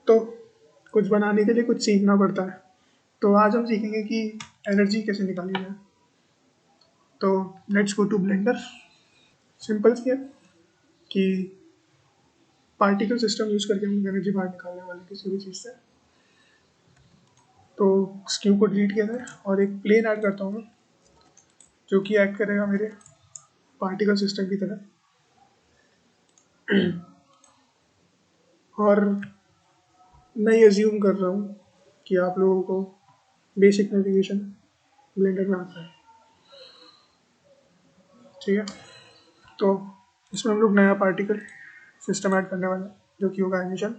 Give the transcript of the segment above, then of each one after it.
तो कुछ बनाने के लिए कुछ सीखना पड़ता है। तो आज हम सीखेंगे कि एनर्जी कैसे निकाली जाए। तो let's go to blender. Simple सी है कि पार्टिकल सिस्टम यूज करके हम एनर्जी बाहर निकालने वाले किसी भी चीज़ से। तो इस क्यू को डिलीट किया जाए और एक प्लेन ऐड करता हूँ मैं, जो कि ऐड करेगा मेरे पार्टिकल सिस्टम की तरह। और मैं ये अज्यूम कर रहा हूँ कि आप लोगों को बेसिक नेविगेशन ब्लेंडर में आता है, ठीक है। तो इसमें हम लोग नया पार्टिकल सिस्टम ऐड करने वाले हैं, जो कि होगा एमिशन।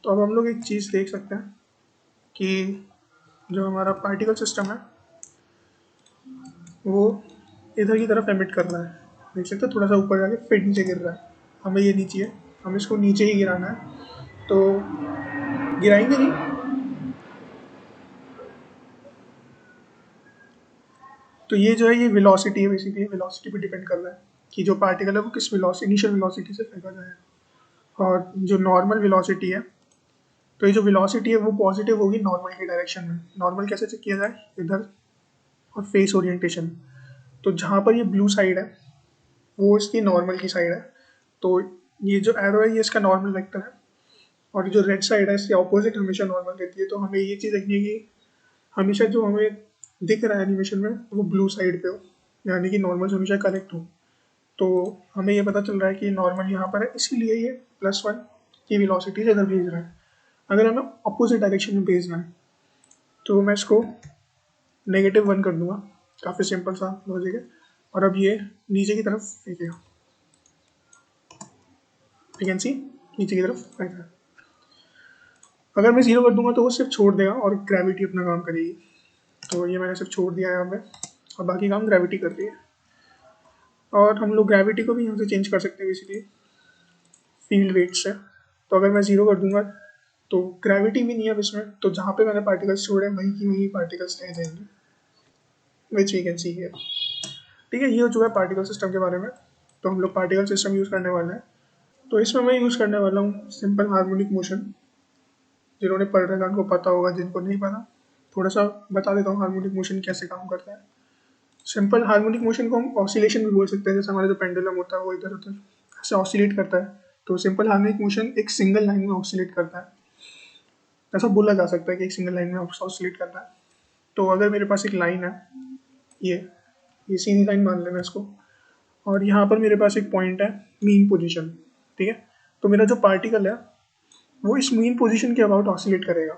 तो अब हम लोग एक चीज़ देख सकते हैं कि जो हमारा पार्टिकल सिस्टम है वो इधर की तरफ एमिट कर रहा है। देख सकते हैं थोड़ा सा ऊपर जाके फिर नीचे गिर रहा है। हमें ये नीचे है, हमें इसको नीचे ही गिराना है। तो गिराएंगे नहीं, तो ये जो है ये वेलोसिटी है, बेसिकली वेलोसिटी पे डिपेंड कर रहा है कि जो पार्टिकल है वो किस वेलोसिटी, इनिशियल वेलोसिटी से फेंका जाएगा। और जो नॉर्मल वेलोसिटी है, तो ये जो वेलोसिटी है वो पॉजिटिव होगी नॉर्मल की डायरेक्शन में। नॉर्मल कैसे चेक किया जाए, इधर और फेस ओरिएंटेशन। तो जहाँ पर ये ब्लू साइड है वो इसकी नॉर्मल की साइड है, तो ये जो एरो है ये इसका नॉर्मल वेक्टर है। और जो रेड साइड है इसके ऑपोजिट हमेशा नॉर्मल रहती है। तो हमें ये चीज़ देखनी है कि हमेशा जो हमें दिख रहा है एनिमेशन में वो ब्लू साइड पे हो, यानी कि नॉर्मल हमेशा करेक्ट हो। तो हमें ये पता चल रहा है कि नॉर्मल यहाँ पर है, इसीलिए ये +1 की वेलोसिटी से इधर भेज रहा है। अगर हमें अपोजिट डायरेक्शन में भेजना है तो मैं इसको -1 कर दूंगा। काफ़ी सिंपल सा लॉजिक है। और अब ये नीचे की तरफ फेंकेगा, यू कैन सी नीचे की तरफ फेंक रहा है। अगर मैं 0 कर दूंगा तो वो सिर्फ छोड़ देगा और ग्रेविटी अपना काम करेगी। तो ये मैंने सिर्फ छोड़ दिया है यहाँ पे, और बाकी काम ग्रेविटी कर रही है। और हम लोग ग्रेविटी को भी यहाँ से चेंज कर सकते हैं बेसिकली फील्ड वेट से। तो अगर मैं 0 कर दूंगा तो ग्रेविटी भी नहीं है अब इसमें, तो जहाँ पे मैंने पार्टिकल्स छोड़े वहीं की वहीं पार्टिकल्स रह जाएंगे, which we can see here. ठीक है, ये हो चुका है पार्टिकल सिस्टम के बारे में। तो हम लोग पार्टिकल सिस्टम यूज़ करने वाले हैं। तो इसमें मैं यूज़ करने वाला हूँ सिंपल हार्मोनिक मोशन। जिन्होंने पढ़ रखा है उनको पता होगा, जिनको नहीं पता थोड़ा सा बता देता हूँ हार्मोनिक मोशन कैसे काम करता है। सिंपल हार्मोनिक मोशन को हम ऑसिलेशन भी बोल सकते हैं, जैसे हमारा जो पेंडुलम होता है वो इधर उधर ऐसे ऑसिलेट करता है। तो सिंपल हार्मोनिक मोशन एक सिंगल लाइन में ऑसिलेट करता है, ऐसा बोला जा सकता है कि एक सिंगल लाइन में ऑसिलेट करता है। तो अगर मेरे पास एक लाइन है, ये ये सीधी लाइन मान लेना इसको, और यहाँ पर मेरे पास एक पॉइंट है मीन पोजीशन, ठीक है। तो मेरा जो पार्टिकल है वो इस मीन पोजीशन के अबाउट ऑसिलेट करेगा,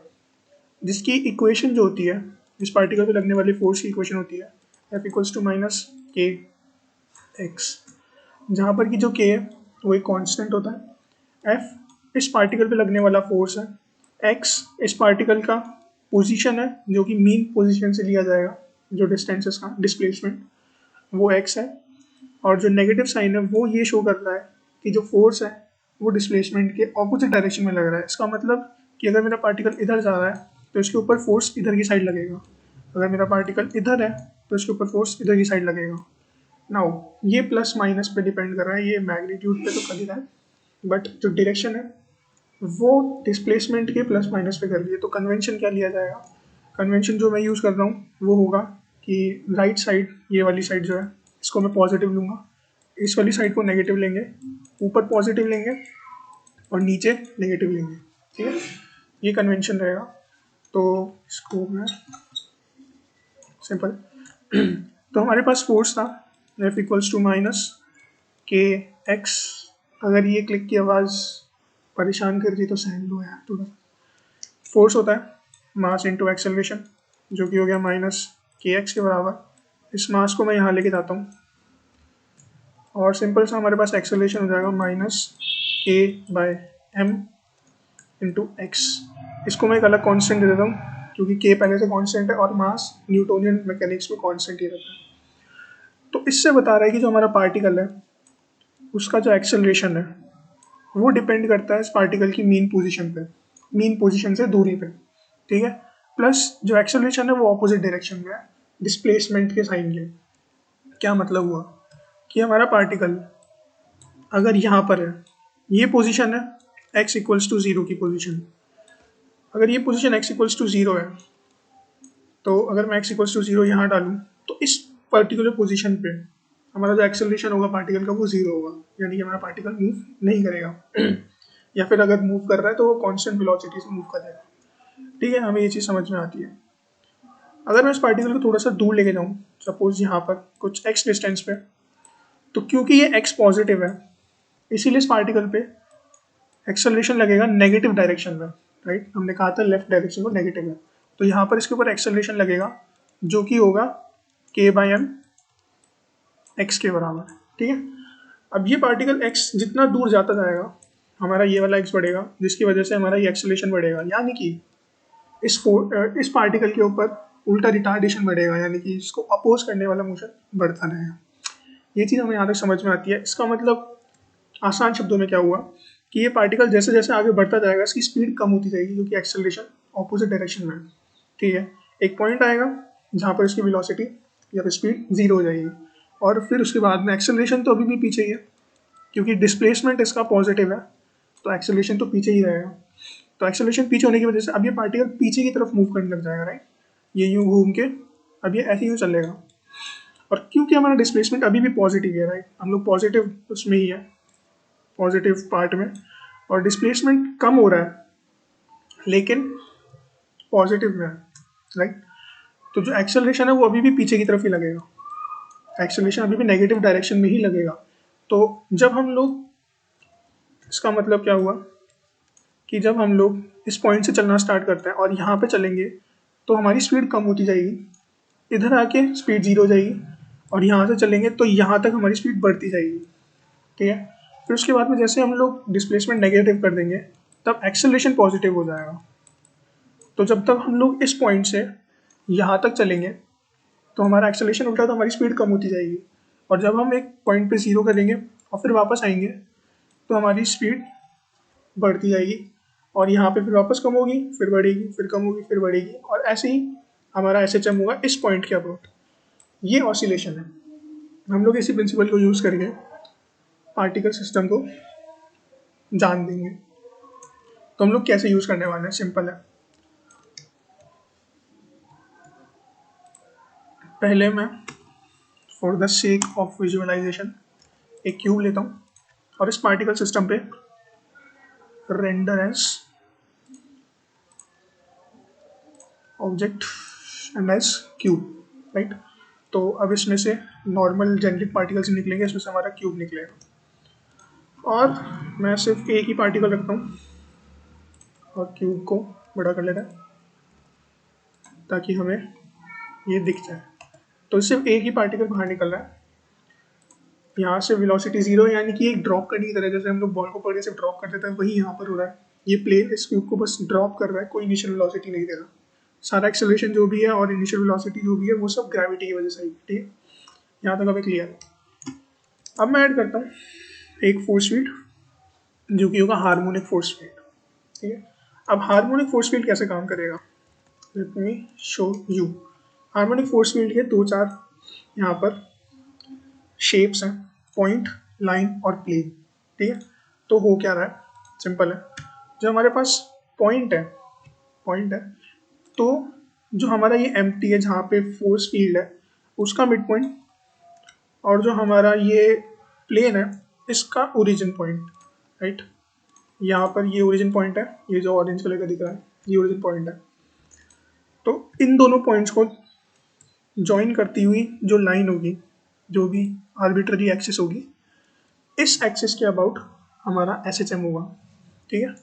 जिसकी इक्वेशन जो होती है, इस पार्टिकल पे लगने वाली फोर्स की इक्वेशन होती है F=-k(x), जहाँ पर कि जो k है वो एक कांस्टेंट होता है, F इस पार्टिकल पे लगने वाला फोर्स है, x इस पार्टिकल का पोजीशन है जो कि मीन पोजीशन से लिया जाएगा, जो डिस्टेंस है इसका डिस्प्लेसमेंट वो x है। और जो नेगेटिव साइन है वो ये शो कर रहा है कि जो फोर्स है वो डिस्प्लेसमेंट के ऑपोजिट डायरेक्शन में लग रहा है। इसका मतलब कि अगर मेरा पार्टिकल इधर जा रहा है तो इसके ऊपर फोर्स इधर की साइड लगेगा, अगर मेरा पार्टिकल इधर है तो इसके ऊपर फोर्स इधर की साइड लगेगा। नाउ ये प्लस माइनस पे डिपेंड कर रहा है, ये मैग्नीट्यूड पे तो कर ही रहा है, बट जो डायरेक्शन है वो डिस्प्लेसमेंट के प्लस माइनस पे कर रही है। तो कन्वेंशन क्या लिया जाएगा, कन्वेंशन जो मैं यूज़ कर रहा हूँ वो होगा कि राइट साइड, ये वाली साइड जो है इसको मैं पॉजिटिव लूँगा, इस वाली साइड को नेगेटिव लेंगे, ऊपर पॉजिटिव लेंगे और नीचे नेगेटिव लेंगे, ठीक है। ये कन्वेंशन रहेगा। तो इसको मैं सिंपल तो हमारे पास फोर्स था F=-k(x). अगर ये क्लिक की आवाज़ परेशान कर रही तो सहन लो यार थोड़ा। फोर्स होता है मास इंटू एक्सेलरेशन, जो कि हो गया -kx के बराबर। इस मास को मैं यहाँ लेके जाता हूँ और सिंपल सा हमारे पास एक्सेलरेशन हो जाएगा -k/m इंटू एक्स। इसको मैं एक अलग कांस्टेंट दे देता हूँ क्योंकि k पहले से कांस्टेंट है और मास न्यूटोनियन मैकेनिक्स में कांस्टेंट ही रहता है। तो इससे बता रहा है कि जो हमारा पार्टिकल है उसका जो एक्सेलरेशन है वो डिपेंड करता है इस पार्टिकल की मीन पोजीशन पे, मीन पोजीशन से दूरी पे, ठीक है। प्लस जो एक्सेलरेशन है वो ऑपोजिट डायरेक्शन में है डिस्प्लेसमेंट के साइन के। क्या मतलब हुआ कि हमारा पार्टिकल अगर यहाँ पर है, ये पोजीशन है x=0 की पोजीशन, अगर ये पोजीशन x इक्वल्स टू 0 है, तो अगर मैं x इक्वल्स टू 0 यहाँ डालूँ तो इस पर्टिकुलर पोजीशन पे हमारा जो एक्सेलरेशन होगा पार्टिकल का वो 0 होगा, यानी कि हमारा पार्टिकल मूव नहीं करेगा या फिर अगर मूव कर रहा है तो वो कांस्टेंट वेलोसिटी से मूव करेगा। ठीक है, हमें ये चीज़ समझ में आती है। अगर मैं इस पार्टिकल को थोड़ा सा दूर लेके जाऊँ, सपोज यहाँ पर कुछ x डिस्टेंस पे, तो क्योंकि ये x पॉजिटिव है इसीलिए इस पार्टिकल पे एक्सेलरेशन लगेगा नेगेटिव डायरेक्शन में, राइट। हमने कहा था लेफ्ट डायरेक्शन को नेगेटिव है, तो यहाँ पर इसके ऊपर एक्सेलरेशन लगेगा जो कि होगा k/m x के बराबर। ठीक है, अब ये पार्टिकल x जितना दूर जाता जाएगा हमारा ये वाला x बढ़ेगा, जिसकी वजह से हमारा ये एक्सेलरेशन बढ़ेगा, यानी कि इस पार्टिकल के ऊपर उल्टा रिटार्डेशन बढ़ेगा, यानी कि इसको अपोज करने वाला मोशन बढ़ता रहेगा। ये चीज़ हमें यहाँ तक समझ में आती है। इसका मतलब आसान शब्दों में क्या हुआ कि ये पार्टिकल जैसे जैसे आगे बढ़ता जाएगा इसकी स्पीड कम होती जाएगी क्योंकि एक्सेलरेशन ऑपोजिट डायरेक्शन में है। ठीक है, एक पॉइंट आएगा जहाँ पर इसकी वेलोसिटी या फिर स्पीड 0 हो जाएगी, और फिर उसके बाद में एक्सेलरेशन तो अभी भी पीछे ही है क्योंकि डिस्प्लेसमेंट इसका पॉजिटिव है, तो एक्सेलरेशन तो पीछे ही रहेगा। तो एक्सेलरेशन पीछे होने की वजह से अब ये पार्टिकल पीछे की तरफ मूव करने लग जाएगा, राइट। ये यूँ घूम के अब ये ऐसे यूँ चलेगा, और क्योंकि हमारा डिस्प्लेसमेंट अभी भी पॉजिटिव है, राइट, हम लोग पॉजिटिव उसमें ही है, पॉजिटिव पार्ट में, और डिस्प्लेसमेंट कम हो रहा है लेकिन पॉजिटिव में है, राइट। तो जो एक्सेलरेशन है वो अभी भी पीछे की तरफ ही लगेगा, एक्सेलरेशन अभी भी नेगेटिव डायरेक्शन में ही लगेगा। तो जब हम लोग, इसका मतलब क्या हुआ कि जब हम लोग इस पॉइंट से चलना स्टार्ट करते हैं और यहाँ पे चलेंगे तो हमारी स्पीड कम होती जाएगी, इधर आके स्पीड 0 हो जाएगी, और यहाँ से चलेंगे तो यहाँ तक हमारी स्पीड बढ़ती जाएगी। ठीक है, फिर उसके बाद में जैसे हम लोग डिस्प्लेसमेंट नेगेटिव कर देंगे तब एक्सेलरेशन पॉजिटिव हो जाएगा। तो जब तक हम लोग इस पॉइंट से यहाँ तक चलेंगे तो हमारा एक्सेलरेशन उल्टा, तो हमारी स्पीड कम होती जाएगी, और जब हम एक पॉइंट पे 0 करेंगे और फिर वापस आएंगे तो हमारी स्पीड बढ़ती जाएगी, और यहाँ पे फिर वापस कम होगी, फिर बढ़ेगी, फिर कम होगी, फिर बढ़ेगी, और ऐसे ही हमारा SHM होगा इस पॉइंट के अबाउट। ये ऑसिलेशन है। हम लोग इसी प्रिंसिपल को यूज़ करके पार्टिकल सिस्टम को जान देंगे। तो हम लोग कैसे यूज़ करने वाले हैं, सिंपल है। पहले मैं for the sake of visualisation एक क्यूब लेता हूँ और इस पार्टिकल सिस्टम पे render as object and as cube, right. तो अब इसमें से नॉर्मल जेनेरिक पार्टिकल्स निकलेंगे, इसमें से हमारा क्यूब निकलेगा, और मैं सिर्फ एक ही पार्टिकल रखता हूँ और क्यूब को बड़ा कर लेता है ताकि हमें ये दिख जाए। तो सिर्फ एक ही पार्टिकल बाहर निकल रहा है, यहाँ से वेलोसिटी 0, यानी कि एक ड्रॉप करने की तरह, जैसे हम लोग बॉल को पकड़ के सिर्फ ड्रॉप कर देते हैं वही यहाँ पर हो रहा है। ये प्लेन इस क्यूब को बस ड्रॉप कर रहा है, कोई इनिशियल वेलोसिटी नहीं दे रहा। सारा एक्सेलरेशन जो भी है और इनिशियल वेलोसिटी जो भी है वो सब ग्रेविटी की वजह से है। ठीक है, यहाँ तक हमें क्लियर है। अब मैं ऐड करता हूँ एक फोर्स फील्ड जो कि होगा हार्मोनिक फोर्स फील्ड। ठीक है, अब हार्मोनिक फोर्स फील्ड कैसे काम करेगा, let me show you. Harmonic force field के 2-4 यहाँ पर शेप्स हैं, पॉइंट, लाइन और प्लेन। ठीक है, तो हो क्या रहा है, सिंपल है। जो हमारे पास पॉइंट है तो जो हमारा ये एम्प्टी है जहाँ पे फोर्स फील्ड है उसका मिड पॉइंट, और जो हमारा ये प्लेन है इसका ओरिजिन पॉइंट, राइट। यहाँ पर ये ओरिजिन पॉइंट है, ये जो ऑरेंज कलर का दिख रहा है ये ओरिजिन पॉइंट है। तो इन दोनों पॉइंट्स को ज्वाइन करती हुई जो लाइन होगी, जो भी आर्बिट्ररी एक्सिस होगी, इस एक्सिस के अबाउट हमारा SHM होगा। ठीक है,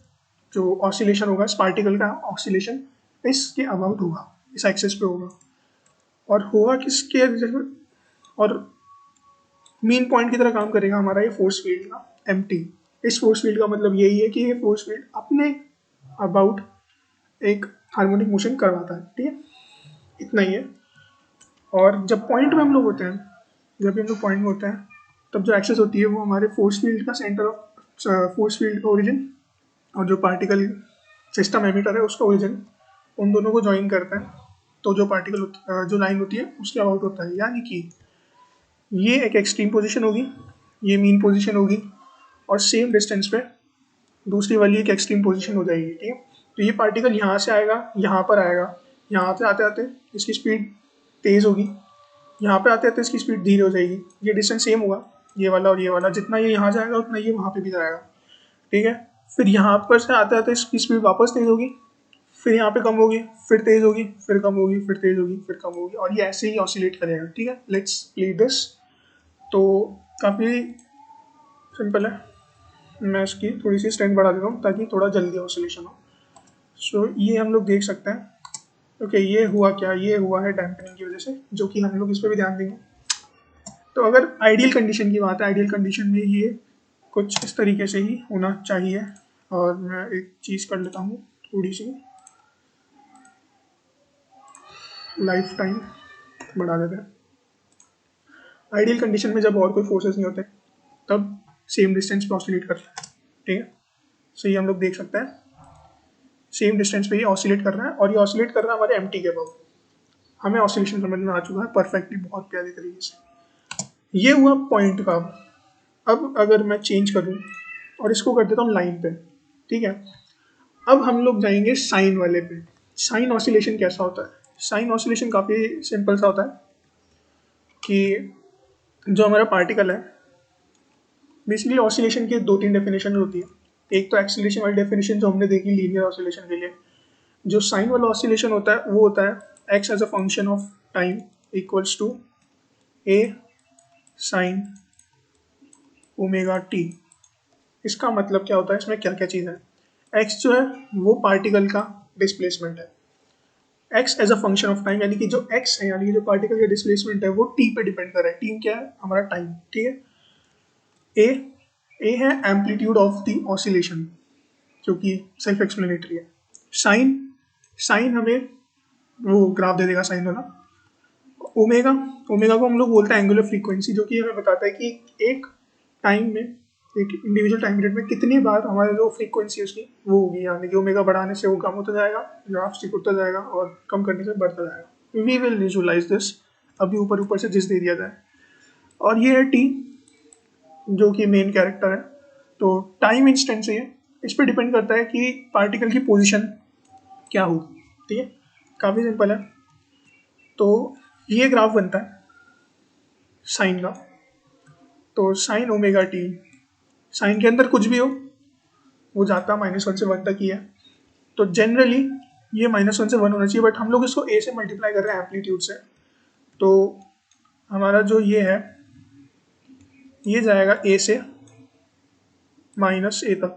जो ऑसिलेशन होगा इस पार्टिकल का ऑसिलेशन इसके अबाउट होगा, इस एक्सिस पे होगा, और होगा किसके, और मेन पॉइंट की तरह काम करेगा हमारा ये फोर्स फील्ड का एम्प्टी। इस फोर्स फील्ड का मतलब यही है कि ये फोर्स फील्ड अपने अबाउट एक हार्मोनिक मोशन करवाता है। ठीक है, इतना ही है। और जब पॉइंट में हम लोग होते हैं, जब भी हम लोग पॉइंट में होते हैं तब जो एक्सिस होती है वो हमारे फोर्स फील्ड का centre of force field origin और जो पार्टिकल सिस्टम एमिटर है उसका ओरिजिन, उन दोनों को ज्वाइन करता है। तो जो पार्टिकल जो लाइन होती है उसके अबाउट होता है, यानी कि ये एक एक्सट्रीम पोजीशन होगी, ये मीन पोजीशन होगी, और सेम डिस्टेंस पे दूसरी वाली एक एक्सट्रीम पोजीशन हो जाएगी। ठीक है, तो ये पार्टिकल यहाँ से आएगा, यहाँ पर आएगा, यहाँ पे आते आते इसकी स्पीड तेज़ होगी, यहाँ पे आते आते इसकी स्पीड धीरे हो जाएगी। ये डिस्टेंस सेम होगा, ये वाला और ये वाला, जितना ये यहाँ जाएगा उतना ये वहाँ पे भी जाएगा, ठीक है। फिर यहाँ पर से आते आते इसकी स्पीड वापस तेज़ होगी, फिर यहाँ पे कम होगी, फिर तेज़ होगी, फिर कम होगी, फिर तेज़ होगी, फिर कम होगी, और ये ऐसे ही ऑसिलेट करेगा, ठीक है। Let's play this. तो काफ़ी सिंपल है, मैं इसकी थोड़ी सी स्ट्रेंथ बढ़ा देता हूँ ताकि थोड़ा जल्दी ऑसिलेशन हो। सो ये हम लोग देख सकते हैं। ओके, ये हुआ क्या, ये हुआ है डैम्पनिंग की वजह से, जो कि हम लोग इस पर भी ध्यान देंगे। तो अगर आइडियल कंडीशन की बात है, आइडियल कंडीशन में ये कुछ इस तरीके से ही होना चाहिए। और मैं एक चीज़ कर लेता हूँ, थोड़ी सी लाइफ टाइम बढ़ा देते हैं। आइडियल कंडीशन में जब और कोई फोर्सेस नहीं होते तब सेम डिस्टेंस पे ऑसिलेट करता है, ठीक है। सो ये हम लोग देख सकते हैं, सेम डिस्टेंस पे ये ऑसिलेट कर रहा है, और ये ऑसिलेट कर रहा है हमारे एमटी के अबव। हमें ऑसिलेशन समझ में आ चुका है परफेक्टली, बहुत प्यारी तरीके से। ये हुआ पॉइंट का। अब अगर मैं चेंज करूँ और इसको कर देता हूँ लाइन पे, ठीक है। अब हम लोग जाएंगे साइन वाले पे। साइन ऑसिलेशन कैसा होता है? साइन ऑसिलेशन काफ़ी सिंपल सा होता है कि जो हमारा पार्टिकल है, बेसिकली ऑसिलेशन की 2-3 डेफिनेशन होती है। एक तो एक्सीलरेशन वाली डेफिनेशन जो हमने देखी लीनियर ऑसिलेशन के लिए। जो साइन वाला ऑसिलेशन होता है वो होता है x as a function of time equals to A sine omega T. इसका मतलब क्या होता है, इसमें क्या क्या चीज़ है? एक्स जो है वो पार्टिकल का डिस्प्लेसमेंट है, x as a function of time, यानी कि जो एक्स है, यानी कि जो पार्टिकल का डिस्प्लेसमेंट है वो टी पे डिपेंड कर रहा है। टी क्या है? हमारा टाइम, ठीक है। ए है एम्पलीट्यूड ऑफ द ऑसिलेशन, जो कि सेल्फ एक्सप्लेनेटरी है। साइन, साइन हमें वो ग्राफ दे देगा साइन वाला। ओमेगा, ओमेगा को हम लोग बोलते हैं एंगुलर फ्रीक्वेंसी, जो कि हमें बताता है कि एक टाइम में, एक इंडिविजुअल टाइम पीरियड में कितनी बार हमारे जो फ्रीक्वेंसी उसकी वो होगी, यानी कि ओमेगा बढ़ाने से वो कम होता जाएगा, ग्राफ सिकुड़ता जाएगा, और कम करने से बढ़ता जाएगा। वी विल विजुअलाइज दिस, अभी ऊपर ऊपर से जिस दे दिया जाए। और ये है टी, जो कि मेन कैरेक्टर है। तो टाइम इंस्टेंट से इस पर डिपेंड करता है कि पार्टिकल की पोजीशन क्या हो, ठीक है। काफ़ी सिंपल है। तो ये ग्राफ बनता है साइन का। तो साइन ओमेगा टी, साइन के अंदर कुछ भी हो वो जाता -1 से 1 तक ही है। तो जनरली ये -1 से 1 होना चाहिए, बट हम लोग इसको ए से मल्टीप्लाई कर रहे हैं एम्पलीट्यूड से। तो हमारा जो ये है, ये जाएगा ए से -a तक,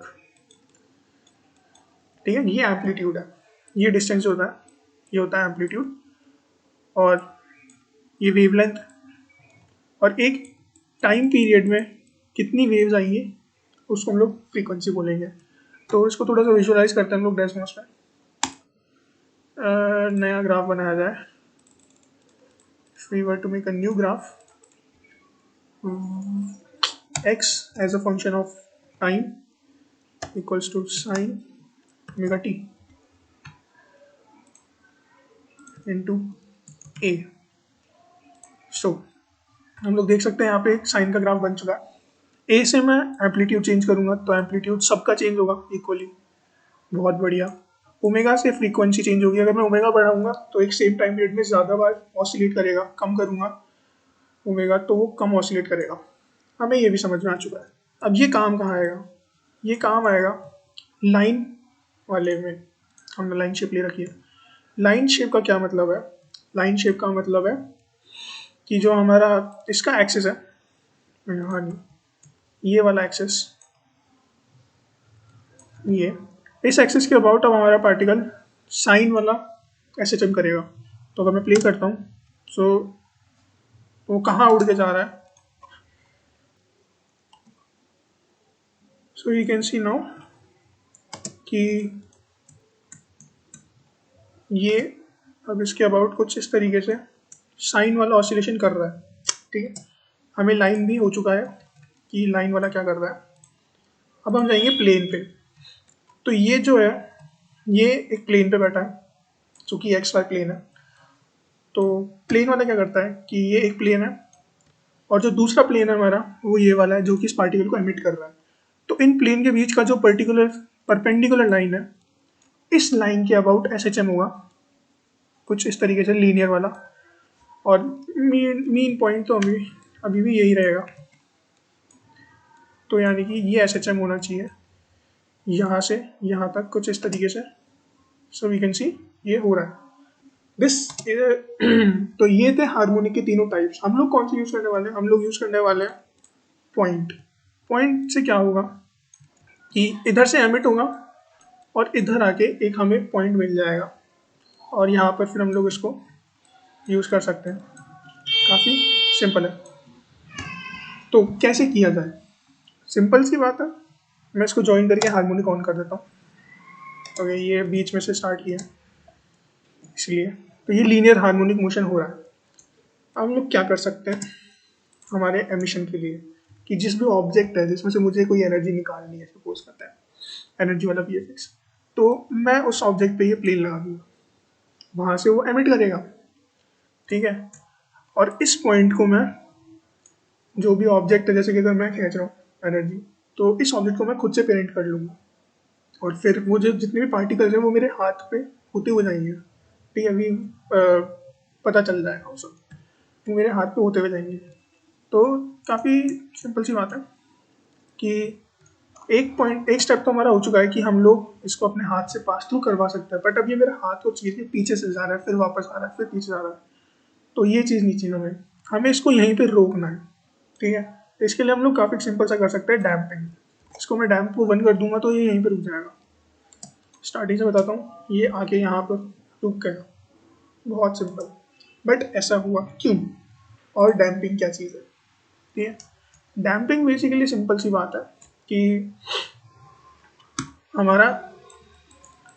ठीक है। ये एम्पलीट्यूड है, ये डिस्टेंस होता है, ये होता है एम्पलीट्यूड, और ये वेवलेंथ। और एक टाइम पीरियड में कितनी वेव्स आएंगी उसको हम लोग फ्रीक्वेंसी बोलेंगे। तो इसको थोड़ा सा विजुअलाइज करते हैं हम लोग डेस्मोस में। नया ग्राफ बनाया जाए। We were to make a new graph, x as a function of time equals to sin omega t into a। सो हम लोग देख सकते हैं यहाँ पे एक साइन का ग्राफ बन चुका है। ए से मैं एम्पलीट्यूड चेंज करूंगा तो एम्पलीट्यूड सबका चेंज होगा इक्वली, बहुत बढ़िया। ओमेगा से फ्रीक्वेंसी चेंज होगी, अगर मैं ओमेगा बढ़ाऊंगा तो एक सेम टाइम पीरियड में ज़्यादा बार ऑसिलेट करेगा, कम करूंगा ओमेगा तो वो कम ऑसिलेट करेगा। हमें ये भी समझ में आ चुका है। अब ये काम कहाँ आएगा? ये काम आएगा लाइन वाले में। हमने लाइन शेप ले रखी है। लाइन शेप का क्या मतलब है? लाइन शेप का मतलब है कि जो हमारा इसका एक्सिस है, हाँ नहीं, ये वाला एक्सिस, ये इस एक्सिस के अबाउट अब हमारा पार्टिकल साइन वाला ऐसे चम करेगा। तो अगर मैं प्ले करता हूँ सो वो कहाँ उड़ के जा रहा है? So you can see now कि ये अब इसके अबाउट कुछ इस तरीके से साइन वाला ऑसिलेशन कर रहा है, ठीक है। हमें लाइन भी हो चुका है कि लाइन वाला क्या कर रहा है। अब हम जाएंगे प्लेन पे। तो ये जो है, ये एक प्लेन पे बैठा है जो कि एक्स वाई प्लेन है। तो प्लेन वाला क्या करता है कि ये एक प्लेन है, और जो दूसरा प्लेन है हमारा वो ये वाला है जो कि इस पार्टिकल को एमिट कर रहा है। तो इन प्लेन के बीच का जो पर्टिकुलर परपेंडिकुलर लाइन है इस लाइन के अबाउट SHM होगा, कुछ इस तरीके से लीनियर वाला, और मीन पॉइंट तो अभी भी यही रहेगा। तो यानी कि ये SHM होना चाहिए यहाँ से यहाँ तक कुछ इस तरीके से। सो वी कैन सी ये हो रहा है दिस। तो ये थे हार्मोनिक के तीनों टाइप्स। हम लोग कौन से यूज करने वाले हैं? हम लोग यूज करने वाले हैं पॉइंट। पॉइंट से क्या होगा कि इधर से एमिट होगा और इधर आके एक हमें पॉइंट मिल जाएगा, और यहाँ पर फिर हम लोग इसको यूज कर सकते हैं। काफ़ी सिंपल है। तो कैसे किया जाए? सिंपल सी बात है, मैं इसको ज्वाइन करके हार्मोनिक ऑन कर देता हूँ। ओके, ये बीच में से स्टार्ट किया इसलिए, तो ये लीनियर हार्मोनिक मोशन हो रहा है। अब हम लोग क्या कर सकते हैं हमारे एमिशन के लिए, कि जिस भी ऑब्जेक्ट है जिसमें से मुझे कोई एनर्जी निकालनी है, सपोज करता है एनर्जी वाला VFX, तो मैं उस ऑब्जेक्ट पे ये प्लेन लगा दूंगा, वहाँ से वो एमिट करेगा, ठीक है। और इस पॉइंट को मैं, जो भी ऑब्जेक्ट है, जैसे कि अगर मैं खींच रहा हूँ एनर्जी, तो इस ऑब्जेक्ट को मैं खुद से पेरेंट कर लूँगा, और फिर वो जो जितने भी पार्टिकल्स हैं वो मेरे हाथ पे होते हुए जाएंगे, ठीक है। अभी पता चल जाएगा वो सब, वो मेरे हाथ पे होते हुए जाएंगे। तो काफ़ी सिंपल सी बात है कि एक स्टेप तो हमारा हो चुका है कि हम लोग इसको अपने हाथ से पास थ्रू करवा सकते हैं, बट अब ये मेरे हाथ को चीज़ के पीछे से जा रहा है, फिर वापस आ रहा है, फिर पीछे जा रहा है, तो ये चीज़ नहीं चाहिए हमें इसको यहीं पे रोकना है, ठीक है। तो इसके लिए हम लोग काफ़ी सिंपल सा कर सकते हैं डैम्पिंग। इसको मैं डैम्प को 1 कर दूंगा तो ये यहीं पे रुक जाएगा। स्टार्टिंग से बताता हूँ, ये आके यहाँ पर रुक गया, बहुत सिंपल। बट ऐसा हुआ क्यों, और डैम्पिंग क्या चीज़ है, ठीक है। डैम्पिंग बेसिकली सिंपल सी बात है कि हमारा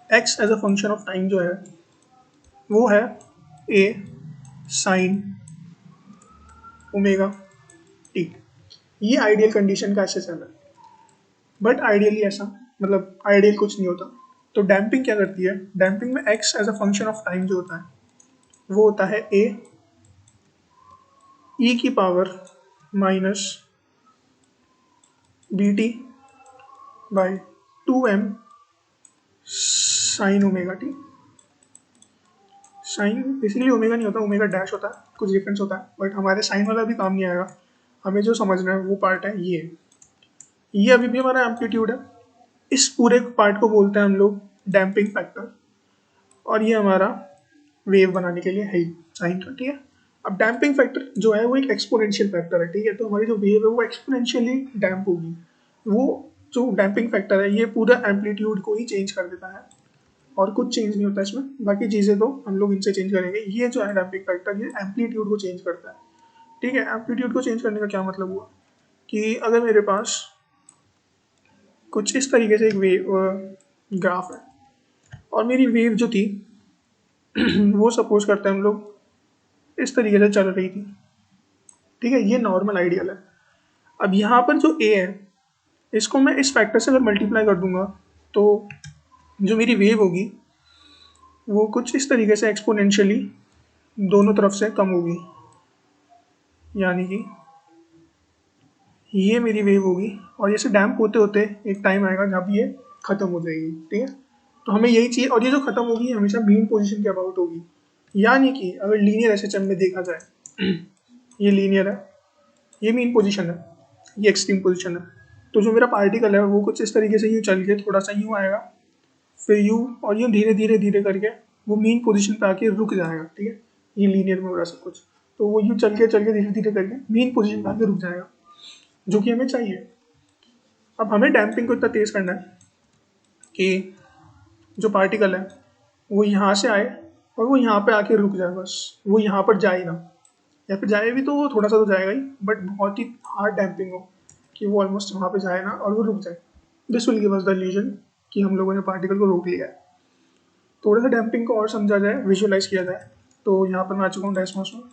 x as a function of time जो है वो है a साइन ओमेगा टी। ये आइडियल कंडीशन का SHM है, बट आइडियली ऐसा, मतलब आइडियल कुछ नहीं होता। तो डैम्पिंग क्या करती है, डैम्पिंग में x as a function of time जो होता है वो होता है a e की power minus BT by 2m sine omega T. Sine basically omega नहीं होता, ओमेगा डैश होता है, कुछ डिफरेंस होता है, बट हमारे साइन वाला भी काम नहीं आएगा। हमें जो समझना है वो पार्ट है ये अभी भी हमारा एम्पलीट्यूड है। इस पूरे पार्ट को बोलते हैं हम लोग डैम्पिंग फैक्टर, और ये हमारा वेव बनाने के लिए है साइन का, ठीक है। अब डैम्पिंग फैक्टर जो है वो एक एक्सपोनेंशियल फैक्टर है, ठीक है। तो हमारी जो वेव है वो एक्सपोनेंशियली डैम्प होगी। वो जो डैम्पिंग फैक्टर है ये पूरा एम्पलीट्यूड को ही चेंज कर देता है, और कुछ चेंज नहीं होता इसमें, बाकी चीज़ें तो हम लोग इनसे चेंज करेंगे। ये जो है डैम्पिंग फैक्टर, ये एम्पलीट्यूड को चेंज करता है, ठीक है। एम्पलीट्यूड को चेंज करने का क्या मतलब हुआ कि अगर मेरे पास कुछ इस तरीके से एक वेव ग्राफ है, और मेरी वेव जो थी वो सपोज करते हैं हम लोग इस तरीके से चल रही थी, ठीक है। ये नॉर्मल आइडियल है। अब यहाँ पर जो ए है इसको मैं इस फैक्टर से अगर मल्टीप्लाई कर दूंगा, तो जो मेरी वेव होगी वो कुछ इस तरीके से एक्सपोनेंशियली दोनों तरफ से कम होगी, यानी कि ये मेरी वेव होगी, और जैसे डैम्प होते होते एक टाइम आएगा जब ये खत्म हो जाएगी, ठीक है। तो हमें यही चाहिए, और ये जो खत्म होगी हमेशा मीन पोजीशन के अबाउट होगी, यानी कि अगर लीनियर SHM में देखा जाए ये लीनियर है, ये मीन पोजीशन है, ये एक्सट्रीम पोजीशन है। तो जो मेरा पार्टिकल है वो कुछ इस तरीके से यूँ चल के थोड़ा सा यूँ आएगा, फिर यूँ, और यूँ धीरे धीरे धीरे करके वो मीन पोजीशन पे आके रुक जाएगा, ठीक है। ये लीनियर में हो रहा सब कुछ, तो वो यूँ चल के धीरे धीरे करके मीन पोजीशन पे आके रुक जाएगा, जो कि हमें चाहिए। अब हमें डैम्पिंग को इतना तेज़ करना है कि जो पार्टिकल है वो यहाँ से आए और वो यहाँ पे आके रुक जाए, बस वो यहाँ पर जाए ना, या फिर जाए भी तो वो थोड़ा सा तो जाएगा ही, बट बहुत ही हार्ड डैम्पिंग हो कि वो ऑलमोस्ट वहाँ पे जाए ना और वो रुक जाए। This will give us the illusion कि हम लोगों ने पार्टिकल को रोक लिया है। थोड़ा सा डैम्पिंग को और समझा जाए, विजुअलाइज किया जाए, तो यहाँ पर मैं आ चुका हूँ डेस्मोस में,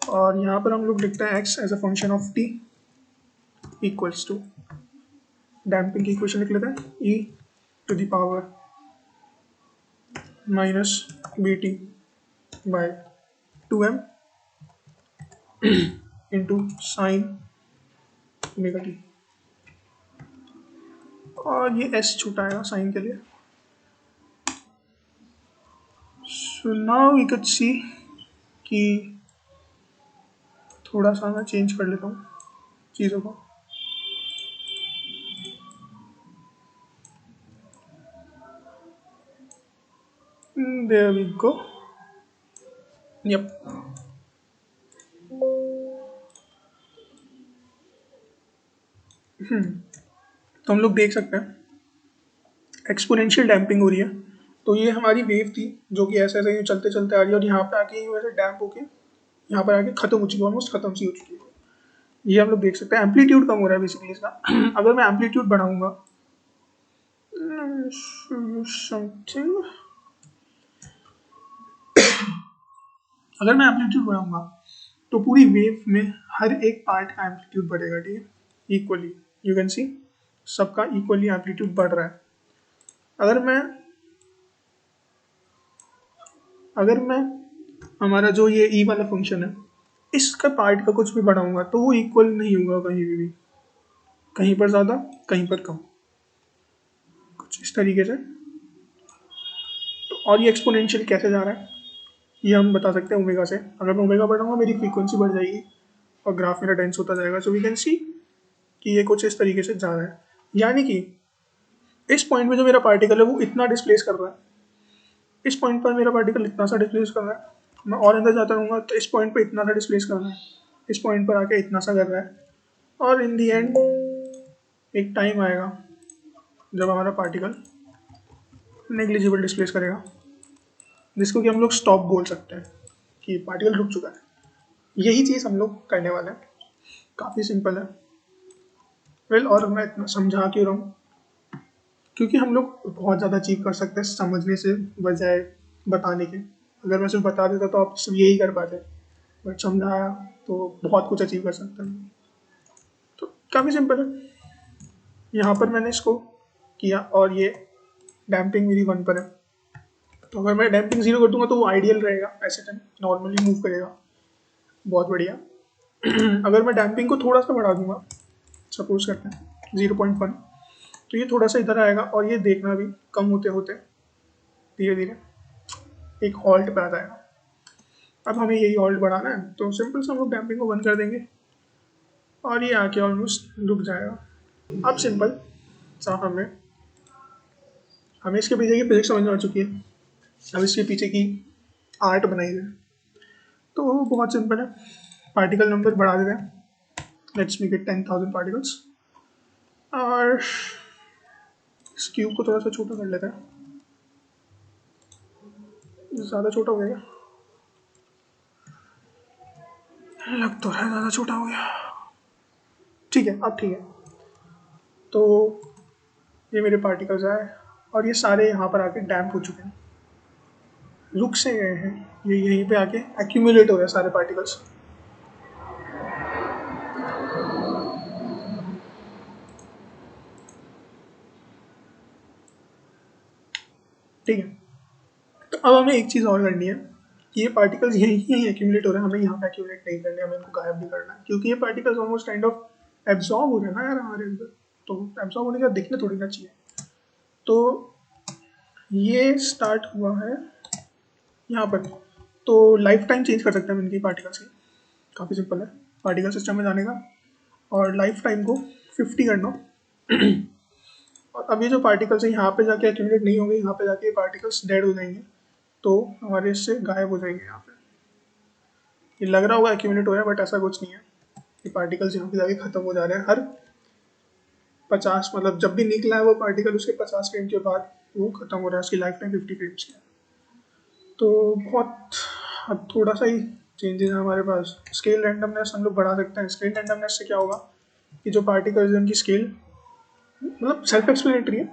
और यहाँ पर हम लोग लिखते हैं x as a function of t equals to, damping की इक्वेशन लिख लेते हैं e to the power minus BT by 2m into sine omega t, और ये s छूटा आएगा साइन के लिए, so now we can see कि थोड़ा सा मैं चेंज कर लेता हूँ चीज़ों को। There we go. यप। तो हम लोग देख सकते हैं एक्सपोनेंशियल डैम्पिंग हो रही है। तो ये हमारी वेव थी जो कि ऐसे ऐसे चलते चलते आ रही है और यहाँ पे आके वैसे डैम्प होके यहाँ पर आके खत्म हो चुकी है, ऑलमोस्ट खत्म सी हो चुकी है। ये हम लोग देख सकते हैं एम्पलीट्यूड कम हो रहा है बेसिकली इसका। अगर मैं एम्पलीट्यूड बढ़ाऊंगा समथिंग, अगर मैं एम्पलीट्यूड बढ़ाऊंगा तो पूरी वेव में हर एक पार्ट का एम्पलीट्यूड बढ़ेगा, ठीक है, इक्वली। यू कैन सी सबका इक्वली एम्पलीट्यूड बढ़ रहा है। अगर मैं अगर मैं हमारा जो ये ई वाला फंक्शन है इसका पार्ट का कुछ भी बढ़ाऊंगा तो वो इक्वल नहीं होगा कहीं भी, कहीं पर ज़्यादा कहीं पर कम, कुछ इस तरीके से। तो और ये एक्सपोनेंशियल कैसे जा रहा है ये हम बता सकते हैं ओमेगा से। अगर मैं ओमेगा बढ़ाऊंगा मेरी फ्रीक्वेंसी बढ़ जाएगी और ग्राफ मेरा डेंस होता जाएगा। सो वी कैन सी कि ये कुछ इस तरीके से जा रहा है, यानी कि इस पॉइंट पे जो मेरा पार्टिकल है वो इतना डिस्प्लेस कर रहा है, इस पॉइंट पर मेरा पार्टिकल इतना सा डिस्प्लेस कर रहा है, मैं और अंदर जाता रहूँगा तो इस पॉइंट पे इतना सा डिस्प्लेस कर रहा है, इस पॉइंट पर आके इतना सा कर रहा है, और इन दी एंड एक टाइम आएगा जब हमारा पार्टिकल नेग्लिजिबल डिस्प्लेस करेगा, जिसको कि हम लोग स्टॉप बोल सकते हैं कि पार्टिकल रुक चुका है। यही चीज़ हम लोग करने वाले हैं, काफ़ी सिंपल है। वेल और मैं इतना समझा क्यों रहा हूँ क्योंकि हम लोग बहुत ज़्यादा अचीव कर सकते हैं समझने से बजाय बताने के। अगर मैं सिर्फ बता देता तो आप सिर्फ यही कर पाते, बट समझाया तो बहुत कुछ अचीव कर सकते हैं। तो काफ़ी सिंपल है। यहाँ पर मैंने इसको किया और ये डैम्पिंग मेरी 1 पर है, तो अगर मैं डैम्पिंग 0 कर दूंगा तो वो आइडियल रहेगा, ऐसे टाइम नॉर्मली मूव करेगा, बहुत बढ़िया। अगर मैं डैम्पिंग को थोड़ा सा बढ़ा दूंगा, सपोज करते हैं 0.1, तो ये थोड़ा सा इधर आएगा और ये देखना भी कम होते होते धीरे धीरे एक हॉल्ट पे आ जाएगा। अब हमें यही हॉल्ट बढ़ाना है तो सिंपल से हम लोग डैम्पिंग को बंद कर देंगे और ये आके ऑलमोस्ट रुक जाएगा। अब सिंपल सा हमें इसके पीछे की फिजिक्स समझ में आ चुकी है, अब इसके पीछे की आर्ट बनाई है। तो बहुत सिंपल है, पार्टिकल नंबर बढ़ा देते हैं, लेट्स मेक इट 10,000 पार्टिकल्स, और इस क्यूब को थोड़ा सा छोटा कर लेते हैं, ज़्यादा छोटा हो गया, लग तो रहा है ज़्यादा छोटा हो गया, ठीक है अब ठीक है। तो ये मेरे पार्टिकल्स आए और ये सारे यहाँ पर आके डैम्प हो चुके हैं, रुक से गए हैं, ये यहीं पे आके एक्यूमुलेट हो रहे हैं सारे पार्टिकल्स। ठीक है, तो अब हमें एक चीज़ और करनी है कि ये पार्टिकल्स यहीं एक्यूमुलेट हो रहे हैं, हमें यहाँ पे एक्यूमुलेट नहीं करने, हमें इनको गायब नहीं करना है, क्योंकि ये particles almost kind of absorb हो रहे हैं ना यार हमारे अंदर, तो एब्जॉर्ब होने का दिखने थोड़ी ना चाहिए। तो ये स्टार्ट हुआ है यहाँ पर, तो लाइफ टाइम चेंज कर सकते हैं हम इनकी पार्टिकल्स की, काफ़ी सिंपल है। पार्टिकल सिस्टम में जाने का और लाइफ टाइम को 50 करना, और अब ये जो पार्टिकल्स हैं यहाँ पे जाके एक्यूमुलेट नहीं होंगे, यहाँ पे जाके ये पार्टिकल्स डेड हो जाएंगे, तो हमारे इससे गायब हो जाएंगे। यहाँ पे ये लग रहा होगा एक्यूमुलेट हो रहा है बट ऐसा कुछ नहीं है, ये पार्टिकल्स यहाँ पे जाके खत्म हो जा रहे हैं हर 50, मतलब जब भी निकला है वो पार्टिकल उसके 50 फ्रेम के बाद वो खत्म हो रहा है, उसकी लाइफ टाइम 50 फ्रेम्स की है। तो बहुत अब थोड़ा सा ही चेंजेस है हमारे पास। स्केल रैंडमनेस हम लोग बढ़ा सकते हैं। स्केल रैंडमनेस से क्या होगा कि जो पार्टिकल्स उनकी स्केल मतलब सेल्फ एक्सप्लेनेटरी है,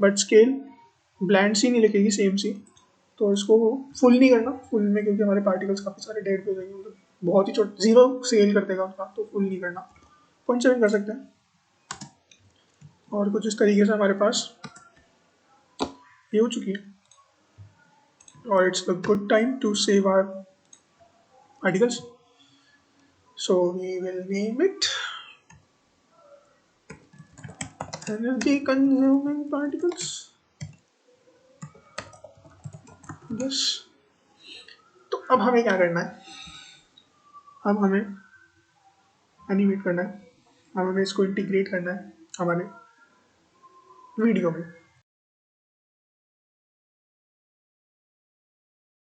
बट स्केल ब्लैंड सी नहीं लिखेगी, सेम सी, तो इसको फुल नहीं करना, फुल में क्योंकि हमारे पार्टिकल्स काफ़ी सारे डेड हो जाएंगे, मतलब बहुत ही छोटा 0 स्केल कर देगा उसका, तो फुल नहीं करना, 0.7 कर सकते हैं। और कुछ इस तरीके से हमारे पास ये हो चुकी है, और it's the good time to save our particles. So we will name it energy consuming particles. Yes. अब हमें क्या करना है, अब हमें एनिमेट करना है, अब हमें इसको इंटीग्रेट करना है हमारे वीडियो में।